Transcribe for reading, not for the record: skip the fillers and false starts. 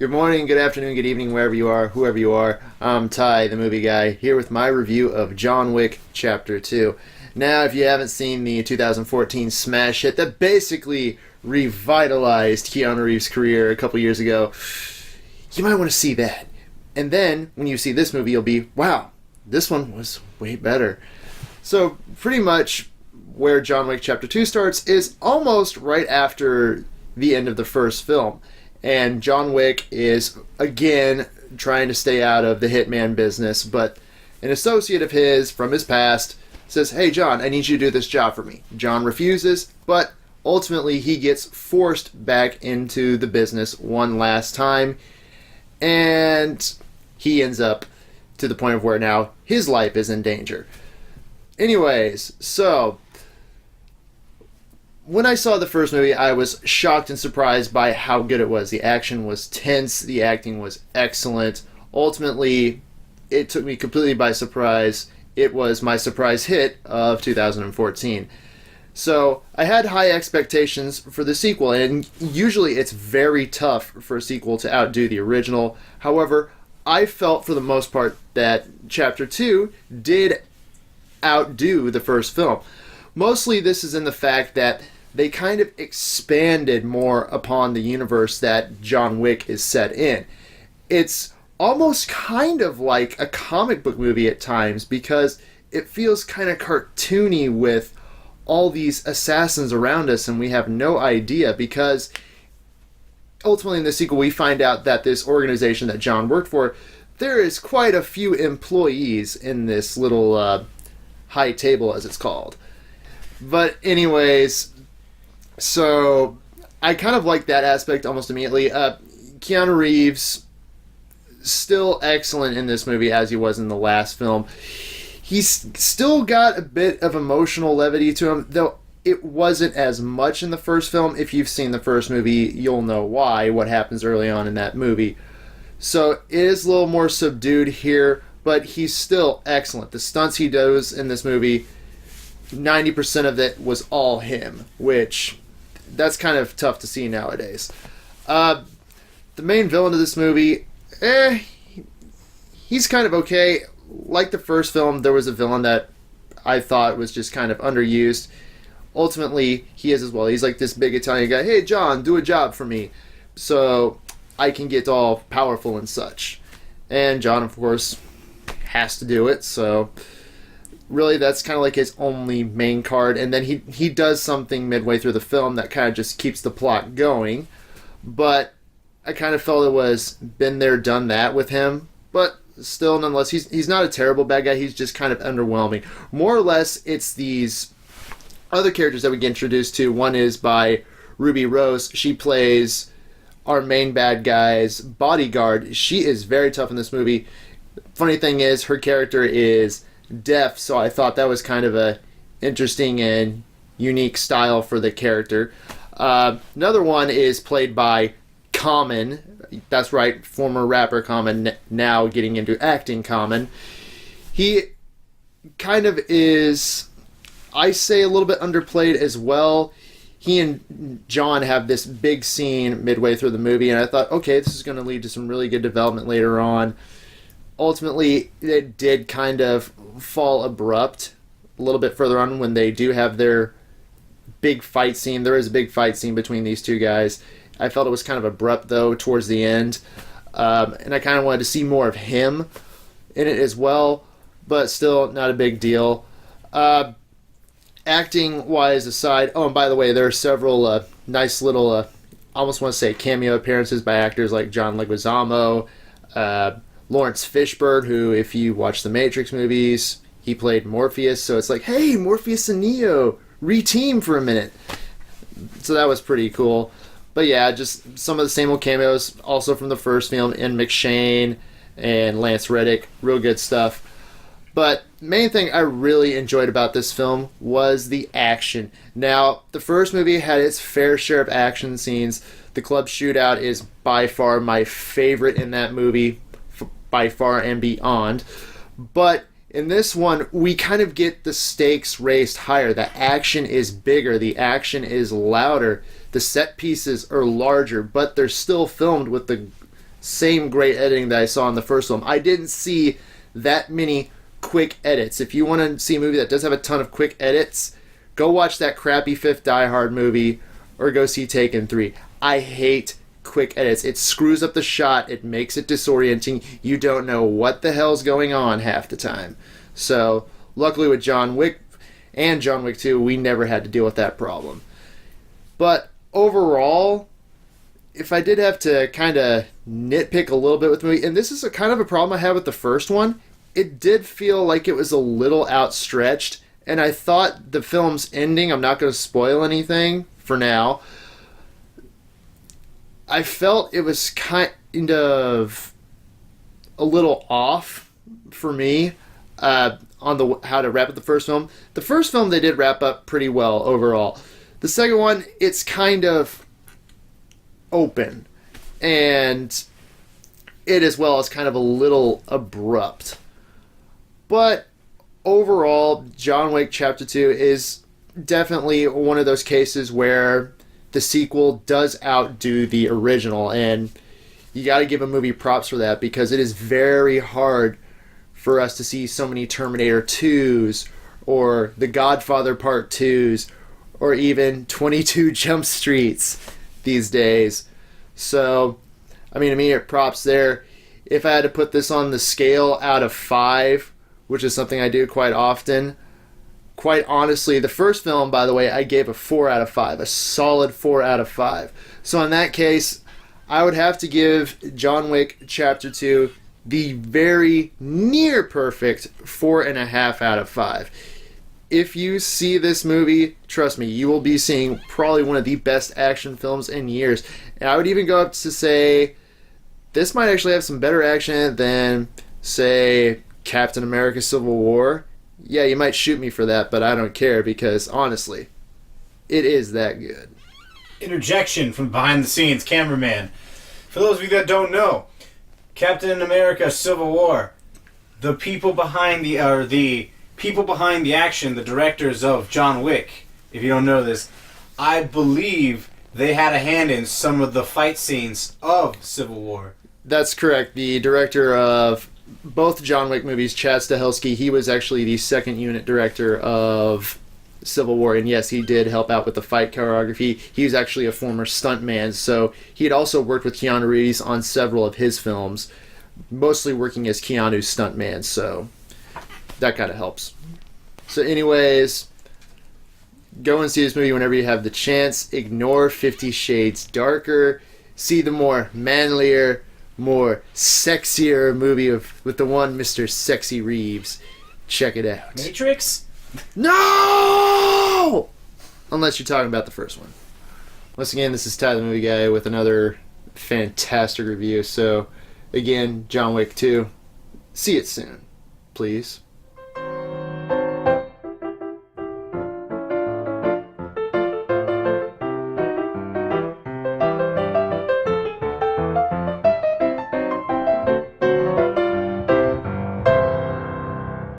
Good morning, good afternoon, good evening, wherever you are, whoever you are. I'm Ty, the movie guy, here with my review of John Wick Chapter 2. Now, if you haven't seen the 2014 smash hit that basically revitalized Keanu Reeves' career a couple years ago, you might want to see that. And then, when you see this movie, you'll be, wow, this one was way better. So, pretty much where John Wick Chapter 2 starts is almost right after the end of the first film. And John Wick is, again, trying to stay out of the hitman business, but an associate of his from his past says, "Hey, John, I need you to do this job for me." John refuses, but ultimately he gets forced back into the business one last time, and he ends up to the point of where now his life is in danger. Anyways, so when I saw the first movie, I was shocked and surprised by how good it was. The action was tense, the acting was excellent. Ultimately, it took me completely by surprise. It was my surprise hit of 2014. So, I had high expectations for the sequel, and usually it's very tough for a sequel to outdo the original. However, I felt for the most part that Chapter 2 did outdo the first film. Mostly this is in the fact that they kind of expanded more upon the universe that John Wick is set in. It's almost kind of like a comic book movie at times because it feels kind of cartoony with all these assassins around us and we have no idea, because ultimately in the sequel we find out that this organization that John worked for, there is quite a few employees in this little high table, as it's called. But anyways, so I kind of like that aspect almost immediately. Keanu Reeves, still excellent in this movie as he was in the last film. He's still got a bit of emotional levity to him, though it wasn't as much in the first film. If you've seen the first movie, you'll know why, what happens early on in that movie. So it is a little more subdued here, but he's still excellent. The stunts he does in this movie, 90% of it was all him, which that's kind of tough to see nowadays. The main villain of this movie, he's kind of okay. Like the first film, there was a villain that I thought was just kind of underused. Ultimately, he is as well. He's like this big Italian guy. "Hey, John, do a job for me so I can get all powerful and such." And John, of course, has to do it, so really that's kind of like his only main card. And then he does something midway through the film that kind of just keeps the plot going, but I kind of felt it was been there, done that with him. But still, nonetheless, he's not a terrible bad guy. He's just kind of underwhelming. More or less, it's these other characters that we get introduced to. One is by Ruby Rose. She plays our main bad guy's bodyguard. She is very tough in this movie. Funny thing is, her character is deaf, so I thought that was kind of a interesting and unique style for the character. Another one is played by Common. That's right, former rapper Common, now getting into acting Common. He kind of is, I say, a little bit underplayed as well. He and John have this big scene midway through the movie, and I thought, okay, this is going to lead to some really good development later on. Ultimately, it did kind of fall abrupt a little bit further on when they do have their big fight scene. There is a big fight scene between these two guys. I felt it was kind of abrupt, though, towards the end. And I kind of wanted to see more of him in it as well, but still not a big deal. Acting-wise aside, oh, and by the way, there are several nice little, I almost want to say cameo appearances by actors like John Leguizamo, Lawrence Fishburne, who, if you watch the Matrix movies, he played Morpheus, so it's like, hey, Morpheus and Neo, re-team for a minute. So that was pretty cool. But yeah, just some of the same old cameos, also from the first film, Ian McShane and Lance Reddick, real good stuff. But main thing I really enjoyed about this film was the action. Now, the first movie had its fair share of action scenes. The club shootout is by far my favorite in that movie, by far and beyond. But in this one, we kind of get the stakes raised higher. The action is bigger. The action is louder. The set pieces are larger, but they're still filmed with the same great editing that I saw in the first film. I didn't see that many quick edits. If you want to see a movie that does have a ton of quick edits, go watch that crappy fifth Die Hard movie or go see Taken 3. I hate quick edits. It screws up the shot. It makes it disorienting. You don't know what the hell's going on half the time. So, luckily with John Wick and John Wick 2, we never had to deal with that problem. But overall, if I did have to kind of nitpick a little bit with the movie, and this is a kind of a problem I had with the first one, it did feel like it was a little outstretched, and I thought the film's ending, I'm not going to spoil anything for now, I felt it was kind of a little off for me on the how to wrap up the first film. The first film they did wrap up pretty well overall. The second one, it's kind of open, and it as well is kind of a little abrupt. But overall, John Wick Chapter 2 is definitely one of those cases where the sequel does outdo the original, and you got to give a movie props for that, because it is very hard for us to see so many Terminator 2s or The Godfather Part 2s or even 22 Jump Streets these days. So, I mean, immediate props there. If I had to put this on the scale out of 5, which is something I do quite often, quite honestly, the first film, by the way, I gave a 4 out of 5, a solid 4 out of 5. So in that case, I would have to give John Wick Chapter 2 the very near perfect 4.5 out of 5. If you see this movie, trust me, you will be seeing probably one of the best action films in years. And I would even go up to say this might actually have some better action than, say, Captain America Civil War. Yeah, you might shoot me for that, but I don't care, because honestly, it is that good. Interjection from behind the scenes, cameraman. For those of you that don't know, Captain America Civil War, the people behind the people behind the action, the directors of John Wick, if you don't know this, I believe they had a hand in some of the fight scenes of Civil War. That's correct. The director of both John Wick movies, Chad Stahelski, he was actually the second unit director of Civil War, and yes, he did help out with the fight choreography. He was actually a former stuntman, so he had also worked with Keanu Reeves on several of his films, mostly working as Keanu's stuntman, so that kind of helps. So anyways, go and see this movie whenever you have the chance. Ignore 50 Shades Darker. See the more manlier, more sexier movie with the one Mr. Sexy Reeves. Check it out. Matrix? No! Unless you're talking about the first one. Once again, this is Ty the Movie Guy with another fantastic review. So, again, John Wick 2. See it soon, please.